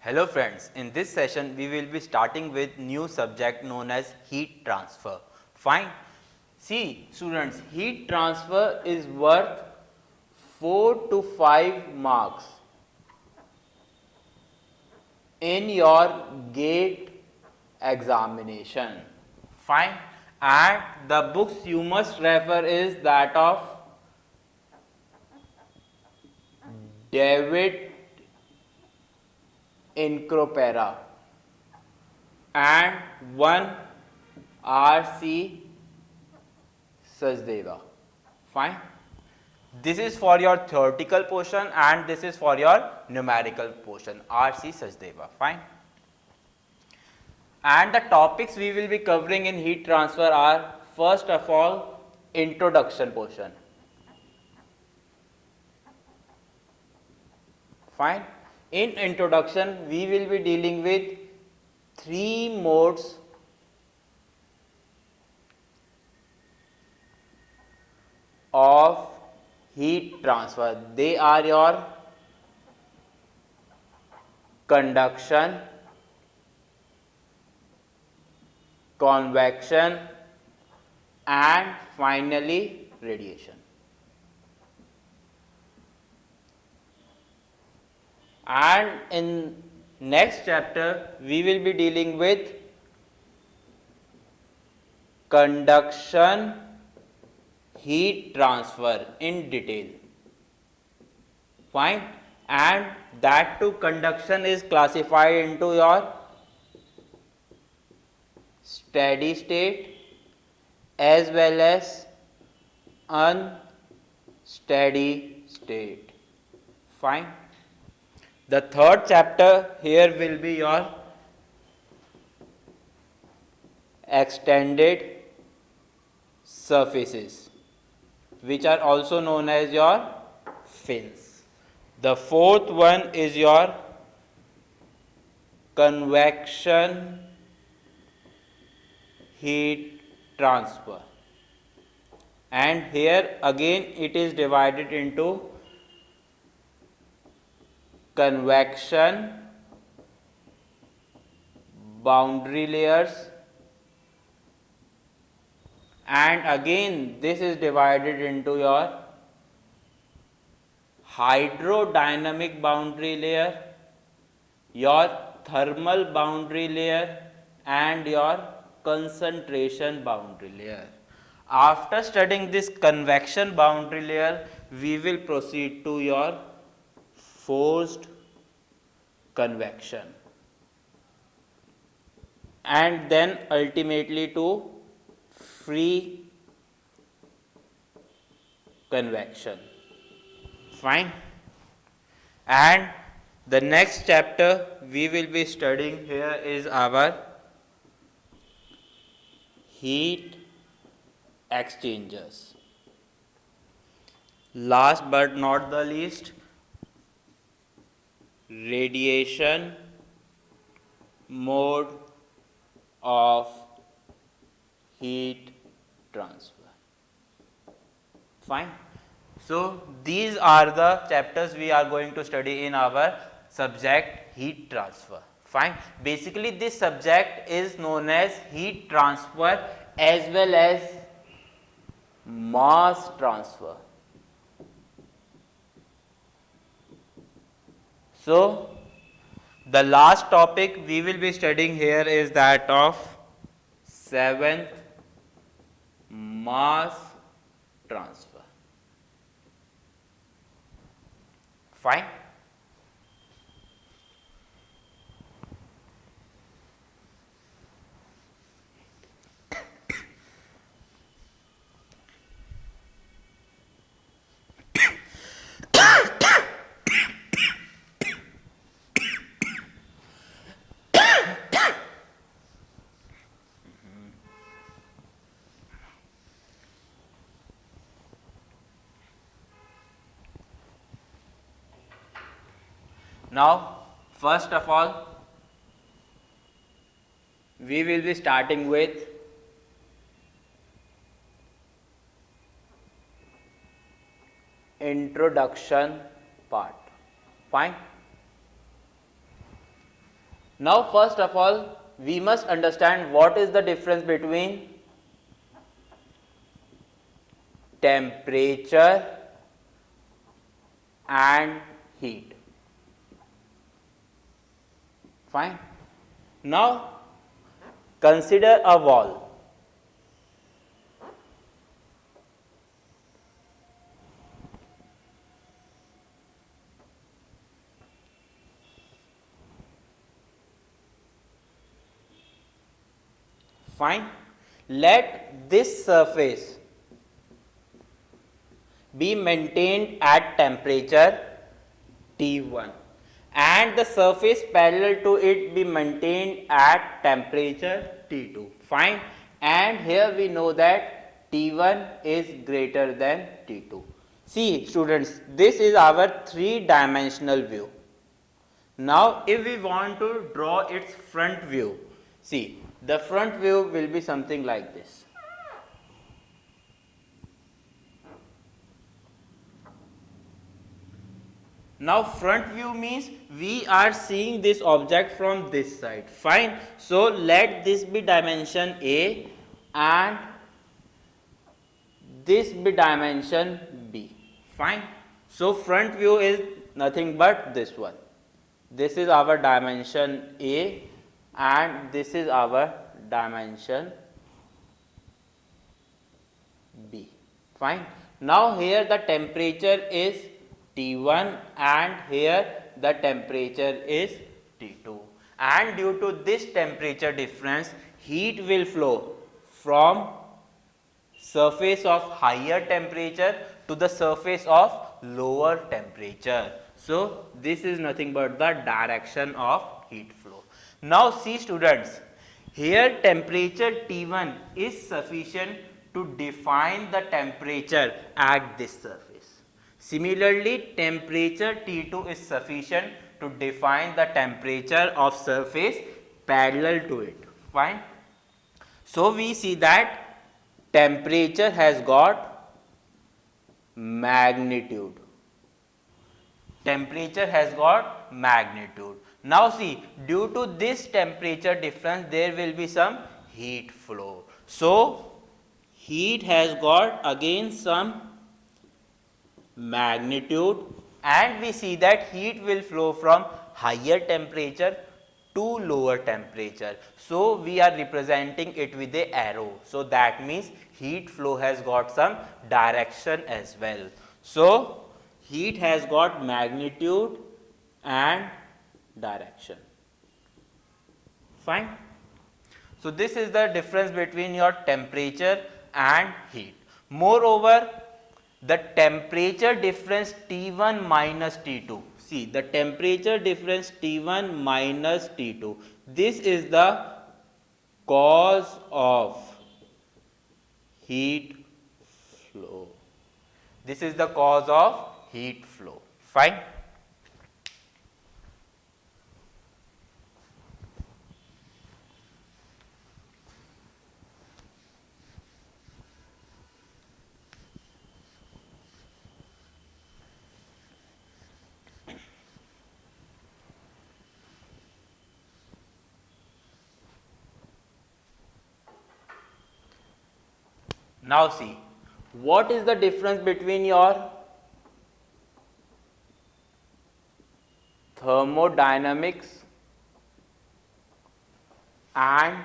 Hello friends, in this session we will be starting with new subject known as heat transfer. Fine. See students, heat transfer is worth 4 to 5 marks in your GATE examination. Fine. And the books you must refer is that of David Incropera and one R.C. Sachdeva. Fine. This is for your theoretical portion and this is for your numerical portion, R.C. Sachdeva. Fine. And the topics we will be covering in heat transfer are, first of all, introduction portion. Fine. In introduction, we will be dealing with 3 modes of heat transfer. They are your conduction, convection and finally radiation. And in next chapter we will be dealing with conduction heat transfer in detail. Fine. And that too, conduction is classified into your steady state as well as unsteady state. Fine. The third chapter here will be your extended surfaces, which are also known as your fins. The fourth one is your convection heat transfer. And here again it is divided into convection boundary layers, and again this is divided into your hydrodynamic boundary layer, your thermal boundary layer and your concentration boundary layer. After studying this convection boundary layer, we will proceed to your forced convection and then ultimately to free convection. Fine. And the next chapter we will be studying here is our heat exchangers. Last but not the least, radiation mode of heat transfer. Fine. So these are the chapters we are going to study in our subject heat transfer. Fine. Basically this subject is known as heat transfer as well as mass transfer. So the last topic we will be studying here is that of 7th mass transfer. Fine. Now, first of all, we will be starting with introduction part. Fine. Now first of all we must understand what is the difference between temperature and heat. Fine. Now consider a wall. Fine. Let this surface be maintained at temperature T1 and the surface parallel to it be maintained at temperature T2. Fine. And here we know that T1 is greater than T2. See students, this is our three-dimensional view. Now if we want to draw its front view, see the front view will be something like this. Now front view means we are seeing this object from this side. Fine. So let this be dimension A and this be dimension B. Fine. So front view is nothing but this one. This is our dimension A and this is our dimension B. Fine. Now here the temperature is T1 and here the temperature is T2, and due to this temperature difference heat will flow from surface of higher temperature to the surface of lower temperature. So this is nothing but the direction of heat flow. Now see students, here temperature T1 is sufficient to define the temperature at this surface. Similarly, temperature T2 is sufficient to define the temperature of surface parallel to it. Fine. So we see that temperature has got magnitude. Temperature has got magnitude. Now see, due to this temperature difference there will be some heat flow. So heat has got again some magnitude, and we see that heat will flow from higher temperature to lower temperature. So we are representing it with a arrow. So that means heat flow has got some direction as well. So heat has got magnitude and direction. Fine. So this is the difference between your temperature and heat. Moreover, the temperature difference T1 minus T2. See the temperature difference T1 minus T2. This is the cause of heat flow. This is the cause of heat flow. Fine. Now see, what is the difference between your thermodynamics and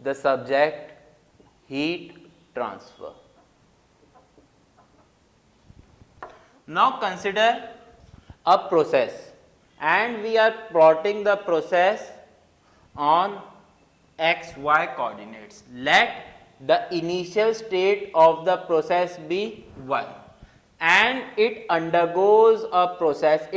the subject heat transfer? Now consider a process and we are plotting the process on xy coordinates. Let the initial state of the process be 1 and it undergoes a process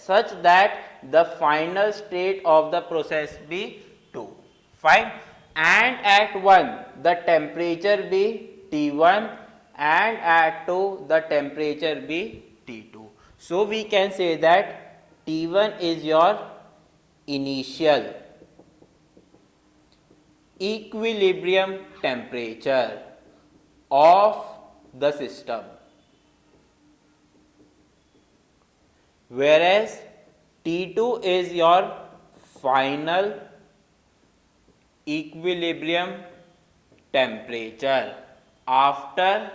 such that the final state of the process be 2. Fine. And at 1 the temperature be T1 and at 2 the temperature be T2. So we can say that T1 is your initial equilibrium temperature of the system, whereas T2 is your final equilibrium temperature after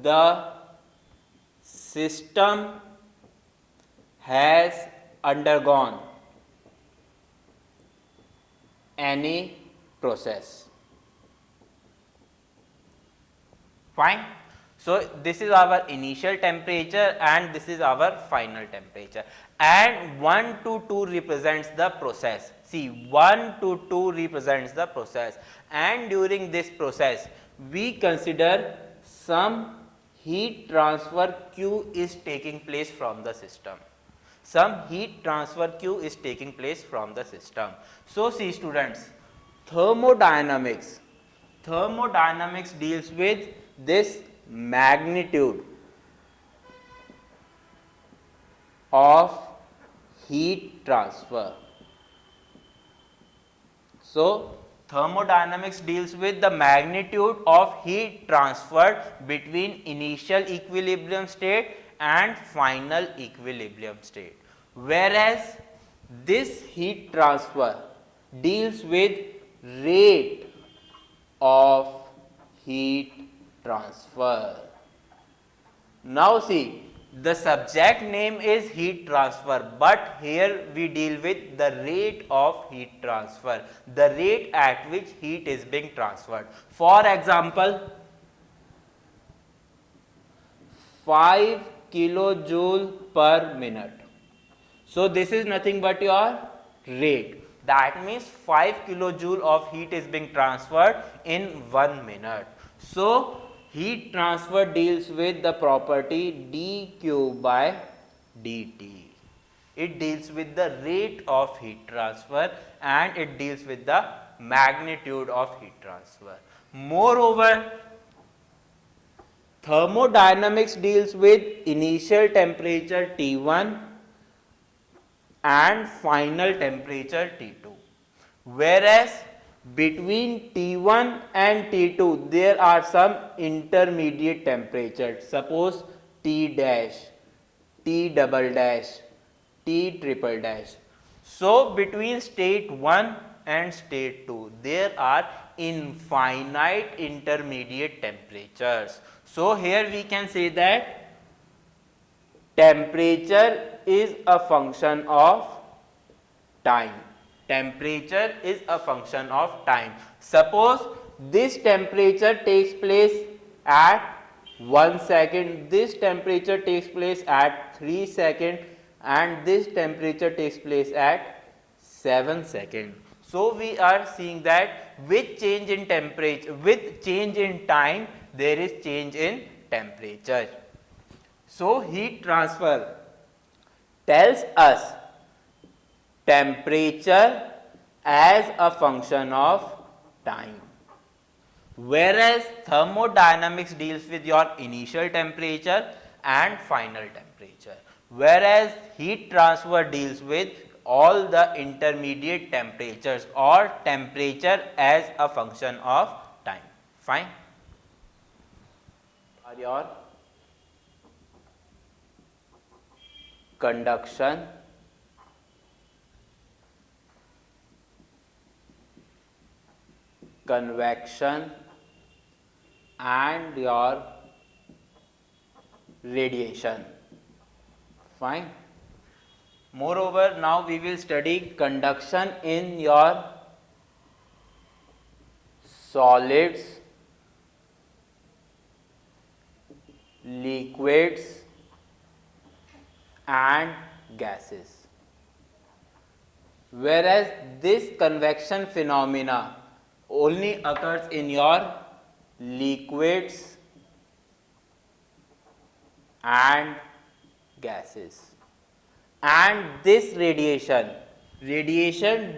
the system has undergone any process. Fine. So this is our initial temperature and this is our final temperature, and 1 to 2 represents the process. See, 1 to 2 represents the process, and during this process we consider some heat transfer Q is taking place from the system. Some heat transfer Q is taking place from the system. So see students, thermodynamics deals with this magnitude of heat transfer. So thermodynamics deals with the magnitude of heat transferred between initial equilibrium state and final equilibrium state, whereas this heat transfer deals with rate of heat transfer. Now see, the subject name is heat transfer, but here we deal with the rate of heat transfer, the rate at which heat is being transferred. For example, 5 kilojoule per minute. So this is nothing but your rate. That means 5 kilojoule of heat is being transferred in 1 minute. So heat transfer deals with the property dQ by dt. It deals with the rate of heat transfer and it deals with the magnitude of heat transfer. Moreover, thermodynamics deals with initial temperature T1 and final temperature T2, whereas between T1 and T2 there are some intermediate temperatures, suppose T dash, T double dash, T triple dash. So between state 1 and state 2 there are infinite intermediate temperatures. So here we can say that temperature is a function of time. Temperature is a function of time. Suppose this temperature takes place at 1 second, this temperature takes place at 3 seconds, and this temperature takes place at 7 seconds. So we are seeing that with change in temperature, with change in time, there is change in temperature. So heat transfer tells us temperature as a function of time, whereas thermodynamics deals with your initial temperature and final temperature, whereas heat transfer deals with all the intermediate temperatures or temperature as a function of time. Fine. Are your conduction, convection and your radiation. Fine. Moreover, now we will study conduction in your solids, liquids and gases, whereas this convection phenomena only occurs in your liquids and gases, and this radiation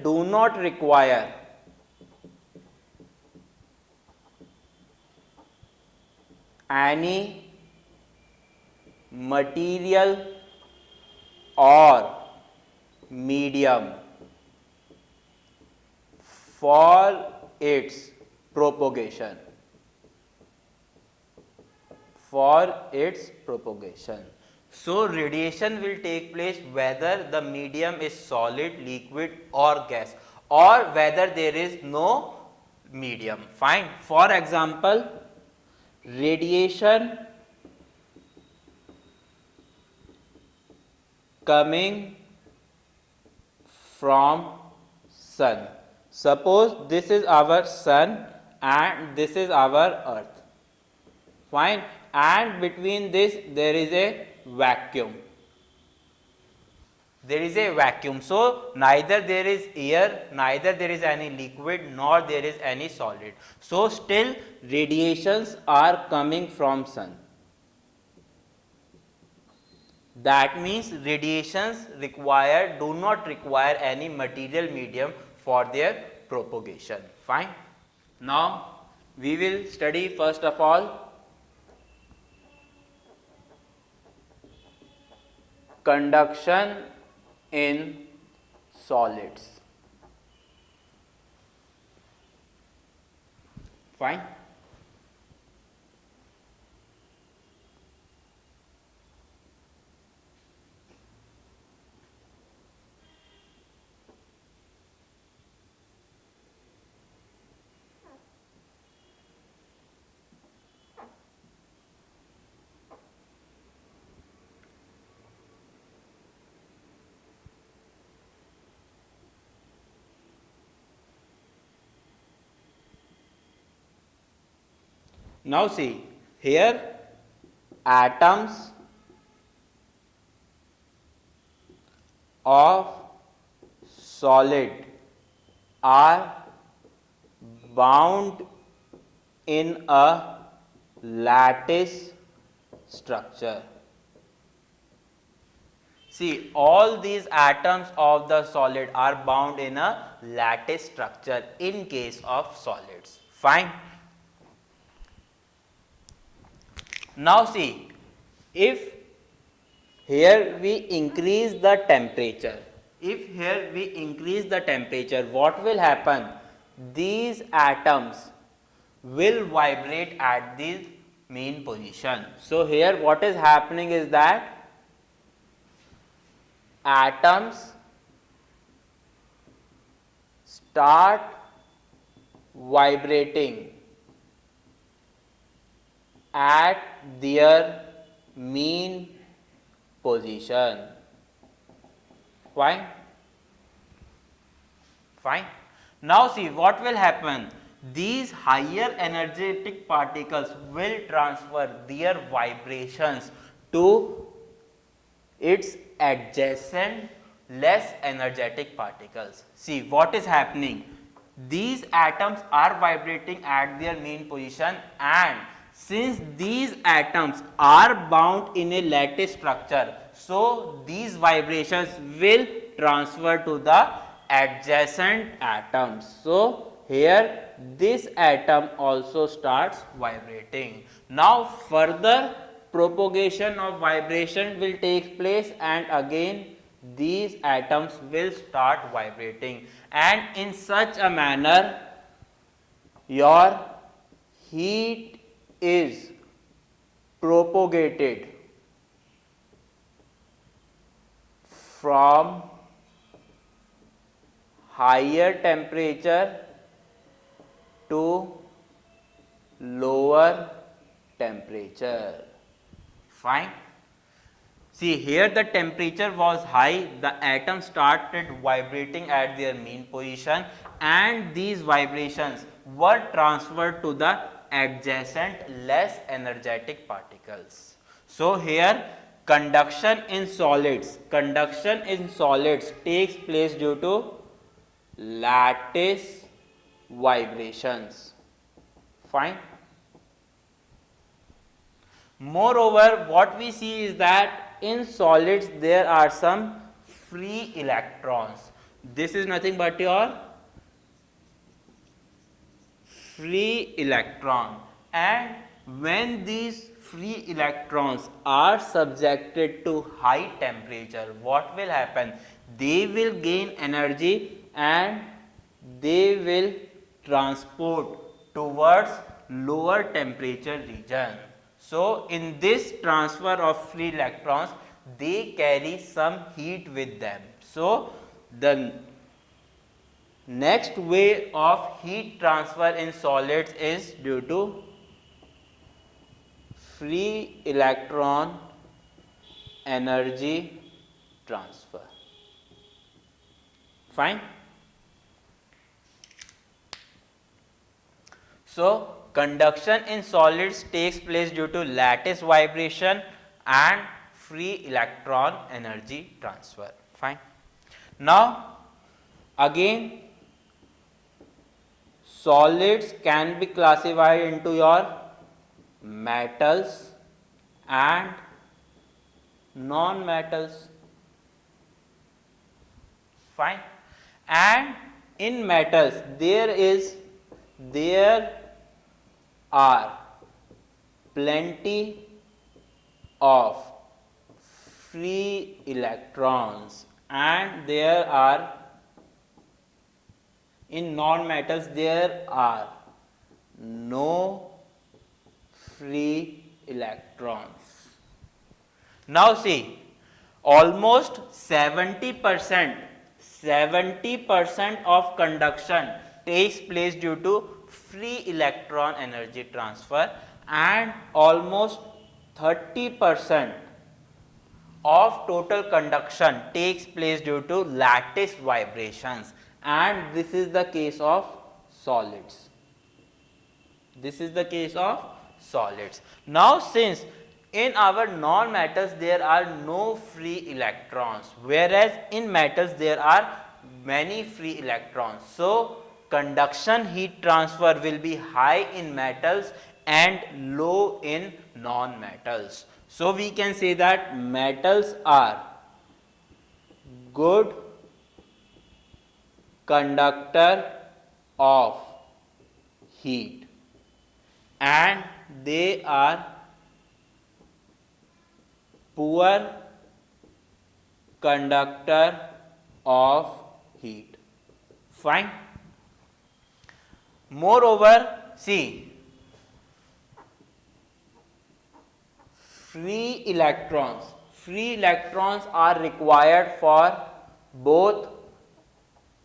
do not require any material or medium for its propagation. So radiation will take place whether the medium is solid, liquid or gas, or whether there is no medium. Fine. For example, radiation coming from sun. Suppose this is our sun and this is our earth. Fine. And between this there is a vacuum. There is a vacuum. So neither there is air, neither there is any liquid, nor there is any solid. So still radiations are coming from sun. That means radiations do not require any material medium for their propagation. Fine. Now we will study first of all conduction in solids. Fine. Now see, here atoms of solid are bound in a lattice structure. See, all these atoms of the solid are bound in a lattice structure in case of solids. Fine. Now see, if here we increase the temperature, what will happen? These atoms will vibrate at the mean position. So here what is happening is that atoms start vibrating at their mean position. Fine. Fine. Now see what will happen. These higher energetic particles will transfer their vibrations to its adjacent less energetic particles. See what is happening. These atoms are vibrating at their mean position, and since these atoms are bound in a lattice structure, so these vibrations will transfer to the adjacent atoms. So here this atom also starts vibrating. Now further propagation of vibration will take place, and again these atoms will start vibrating, and in such a manner your heat is propagated from higher temperature to lower temperature. Fine. See here the temperature was high, the atoms started vibrating at their mean position, and these vibrations were transferred to the adjacent less energetic particles. So here conduction in solids takes place due to lattice vibrations. Fine. Moreover, what we see is that in solids there are some free electrons. This is nothing but your free electron, and when these free electrons are subjected to high temperature, what will happen? They will gain energy and they will transport towards lower temperature region. So in this transfer of free electrons, they carry some heat with them. So the next way of heat transfer in solids is due to free electron energy transfer. Fine. So conduction in solids takes place due to lattice vibration and free electron energy transfer. Fine. Now again, solids can be classified into your metals and non-metals. Fine. And in metals there are plenty of free electrons, and there are in non-metals there are no free electrons. Now see, almost 70% of conduction takes place due to free electron energy transfer, and almost 30% of total conduction takes place due to lattice vibrations, and this is the case of solids. This is the case of solids. Now since in our non-metals there are no free electrons, whereas in metals there are many free electrons. So conduction heat transfer will be high in metals and low in non-metals. So we can say that metals are good conductor of heat and they are poor conductor of heat. Fine. Moreover, see, free electrons are required for both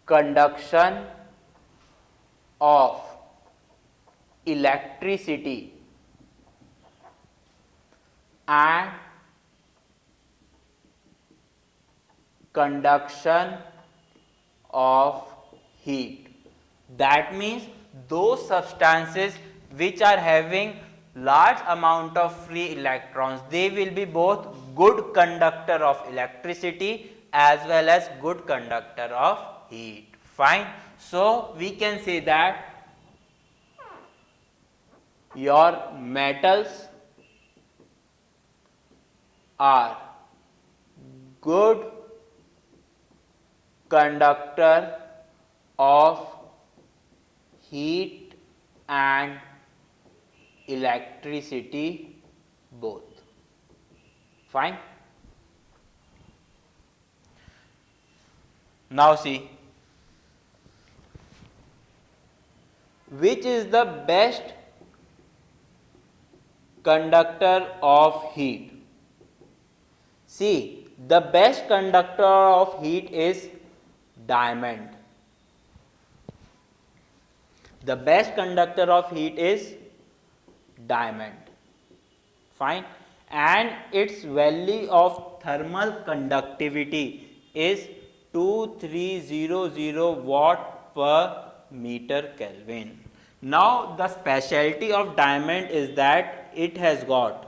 conduction of electricity and conduction of heat. That means those substances which are having large amount of free electrons, they will be both good conductor of electricity as well as good conductor of heat. Fine. So we can say that your metals are good conductor of heat and electricity both. Fine. Now see, which is the best conductor of heat? See, the best conductor of heat is diamond. The best conductor of heat is diamond. Fine. And its value of thermal conductivity is 2300 watt per meter Kelvin. Now the specialty of diamond is that it has got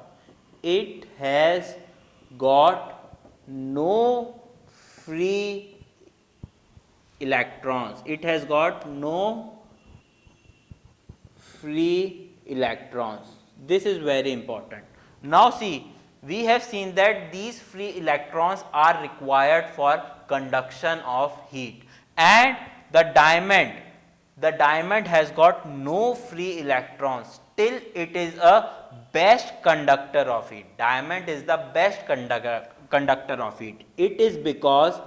no free electrons. It has got no free electrons. This is very important. Now see, we have seen that these free electrons are required for conduction of heat, and the diamond has got no free electrons, still it is a best conductor of heat. Diamond is the best conductor of heat. It is because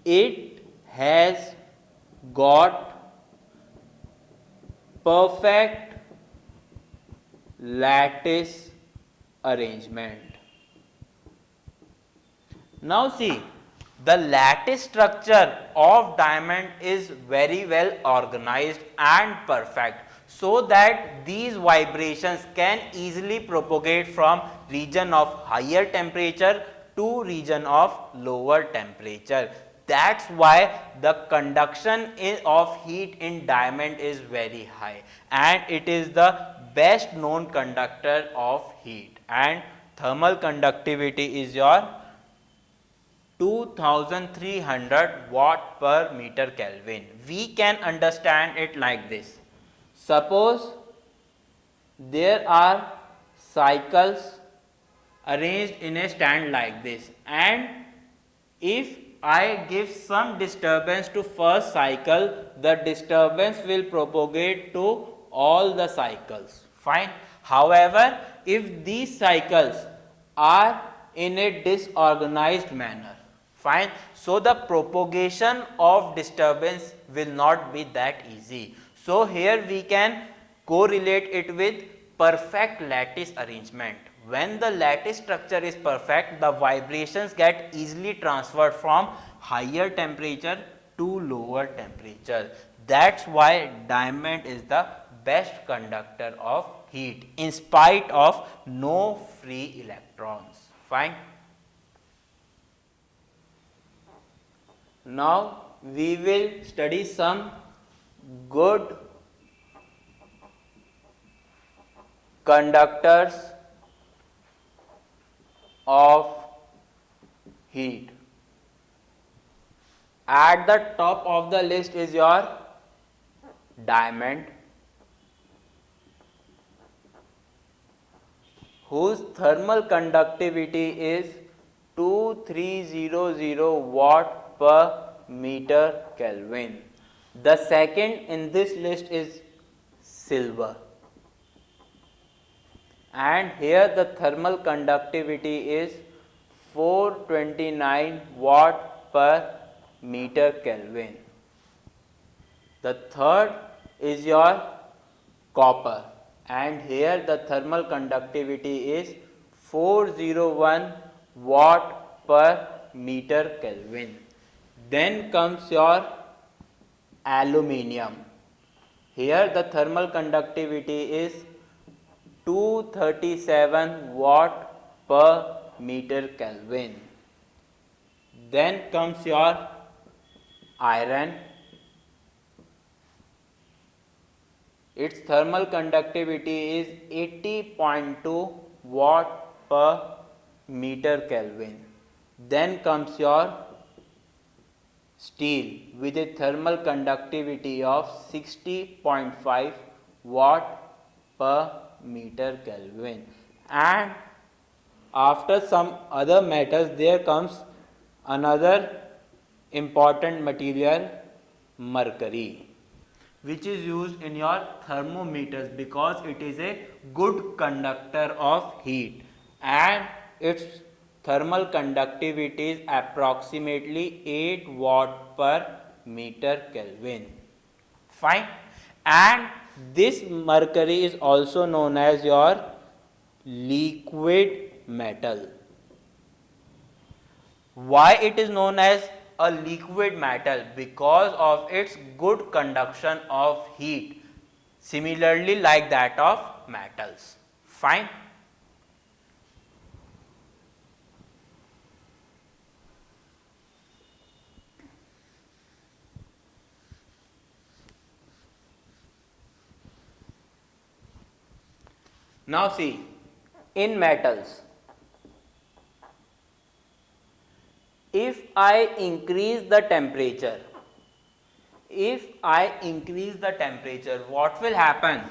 it has got perfect lattice arrangement. Now see, the lattice structure of diamond is very well organized and perfect, so that these vibrations can easily propagate from region of higher temperature to region of lower temperature. That's why the conduction of heat in diamond is very high, and it is the best known conductor of heat, and thermal conductivity is your 2300 watt per meter Kelvin. We can understand it like this. Suppose there are cycles arranged in a stand like this, and if I give some disturbance to first cycle, the disturbance will propagate to all the cycles. Fine. However, if these cycles are in a disorganized manner, fine, so the propagation of disturbance will not be that easy. So here we can correlate it with perfect lattice arrangement. When the lattice structure is perfect, the vibrations get easily transferred from higher temperature to lower temperature. That's why diamond is the best conductor of heat in spite of no free electrons. Fine. Now we will study some good conductors of heat. At the top of the list is your diamond, whose thermal conductivity is 2300 watt per meter Kelvin. The second in this list is silver, and here the thermal conductivity is 429 watt per meter Kelvin. The third is your copper, and here the thermal conductivity is 401 watt per meter Kelvin. Then comes your aluminium. Here the thermal conductivity is 237 watt per meter Kelvin. Then comes your iron. Its thermal conductivity is 80.2 watt per meter Kelvin. Then comes your steel with a thermal conductivity of 60.5 watt per meter Kelvin. And after some other metals, there comes another important material, mercury, which is used in your thermometers because it is a good conductor of heat, and its thermal conductivity is approximately 8 watt per meter Kelvin. Fine. And this mercury is also known as your liquid metal. Why it is known as a liquid metal? Because of its good conduction of heat, similarly like that of metals. Fine. Now see, in metals, if I increase the temperature, what will happen?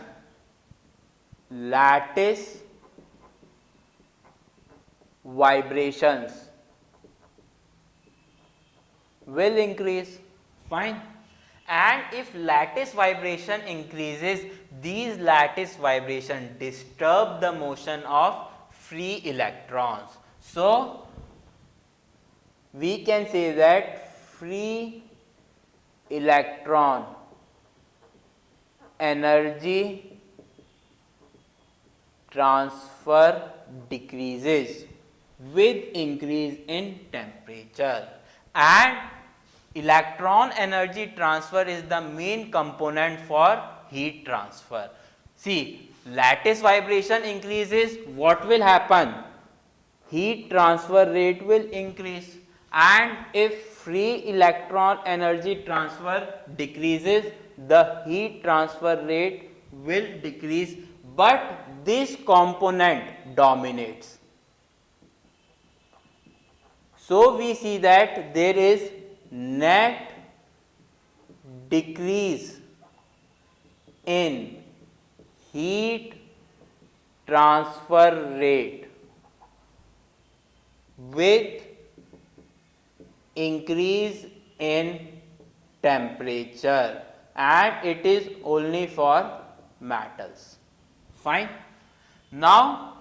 Lattice vibrations will increase. Fine. And if lattice vibration increases, these lattice vibration disturb the motion of free electrons. So we can say that free electron energy transfer decreases with increase in temperature. And electron energy transfer is the main component for heat transfer. See, lattice vibration increases, what will happen? Heat transfer rate will increase, and if free electron energy transfer decreases, the heat transfer rate will decrease, but this component dominates. So we see that there is net decrease in heat transfer rate with increase in temperature, and it is only for metals. Fine. Now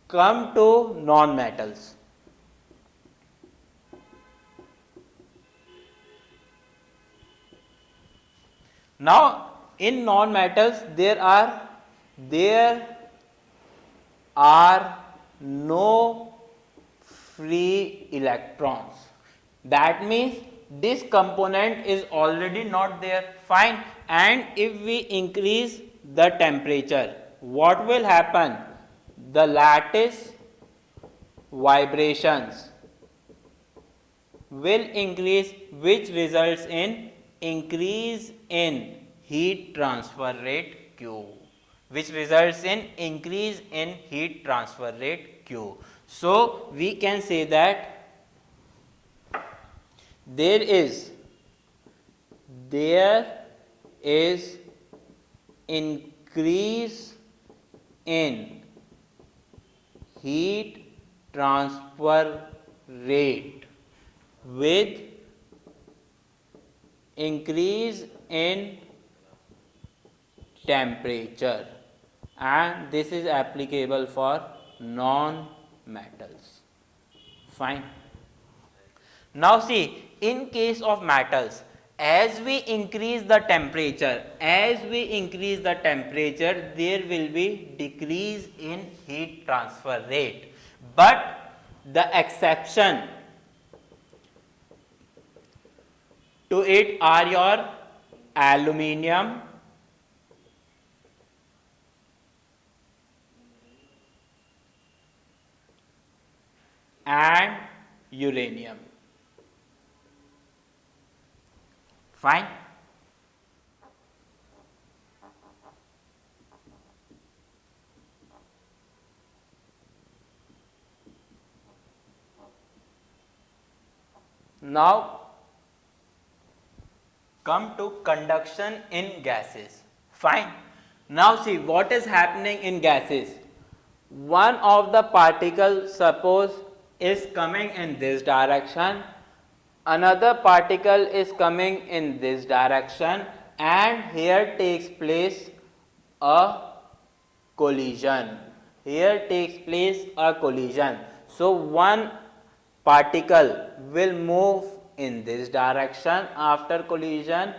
come to non-metals. Now in non-metals there are no free electrons. That means this component is already not there. Fine. And if we increase the temperature, what will happen? The lattice vibrations will increase, which results in increase in heat transfer rate Q, which results in increase in heat transfer rate Q. So we can say that there is increase in heat transfer rate with increase in temperature, and this is applicable for non-metals. Fine. Now see, in case of metals, as we increase the temperature, there will be decrease in heat transfer rate. But the exception to it are your aluminium, and uranium. Fine. Now come to conduction in gases. Fine. Now see what is happening in gases. One of the particles, suppose, is coming in this direction, another particle is coming in this direction, and here takes place a collision. So one particle will move in this direction after collision,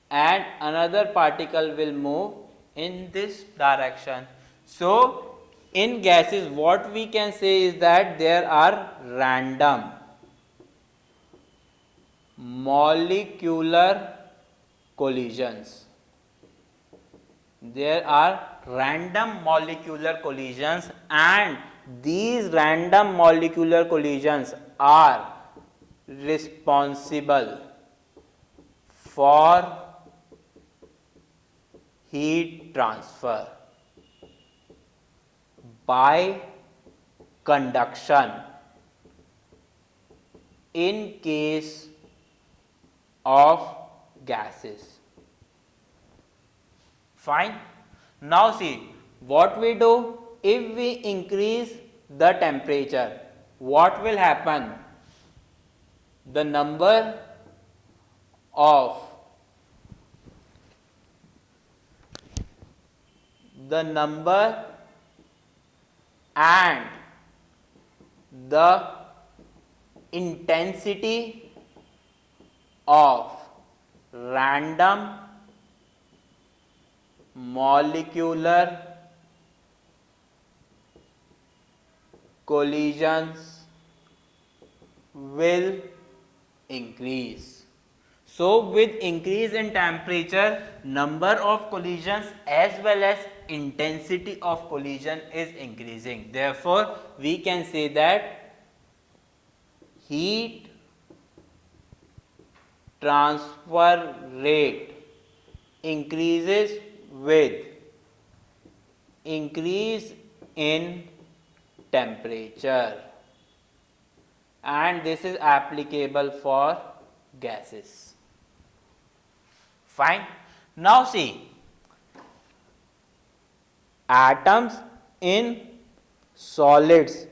and another particle will move in this direction. So in gases, what we can say is that there are random molecular collisions. And these random molecular collisions are responsible for heat transfer by conduction in case of gases. Fine. Now see what we do. If we increase the temperature, what will happen? The number and the intensity of random molecular collisions will increase. So with increase in temperature, number of collisions as well as intensity of collision is increasing. Therefore, we can say that heat transfer rate increases with increase in temperature, and this is applicable for gases. Fine. Now see, atoms in solids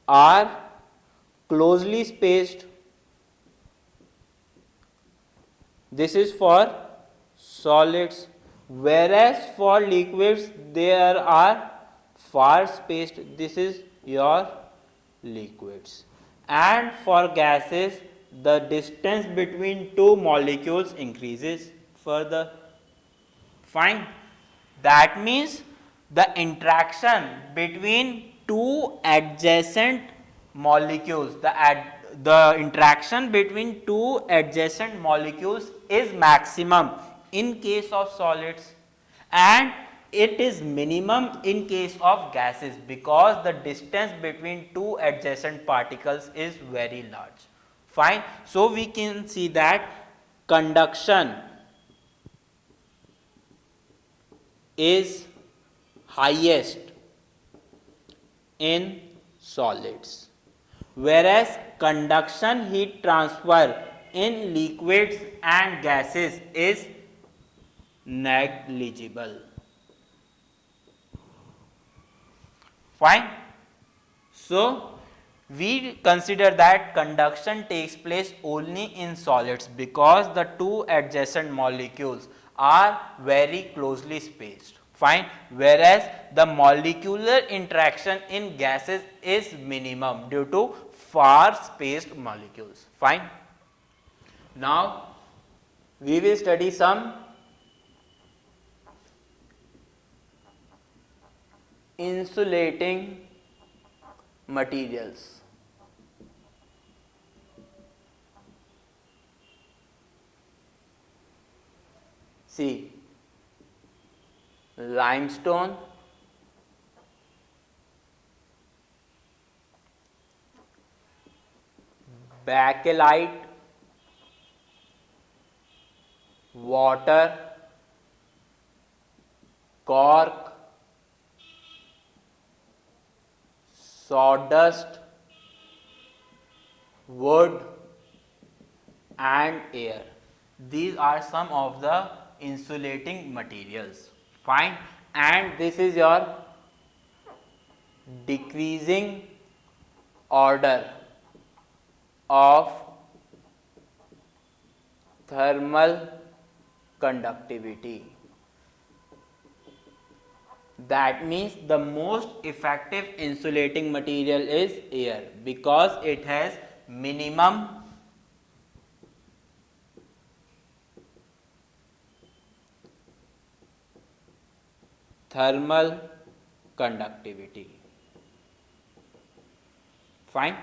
are closely spaced. This is for solids, whereas for liquids there are far spaced. This is your liquids. And for gases, the distance between two molecules increases further. Fine. That means the interaction between two adjacent molecules, the interaction between two adjacent molecules is maximum in case of solids, and it is minimum in case of gases, because the distance between two adjacent particles is very large. Fine. So we can see that conduction is highest in solids, whereas conduction heat transfer in liquids and gases is negligible. Fine. So we consider that conduction takes place only in solids because the two adjacent molecules are very closely spaced. Fine. Whereas the molecular interaction in gases is minimum due to far spaced molecules. Fine. Now we will study some insulating materials. See, limestone, bakelite, water, cork, sawdust, wood and air. These are some of the insulating materials. Fine. And this is your decreasing order of thermal conductivity. That means the most effective insulating material is air, because it has minimum thermal conductivity. Fine.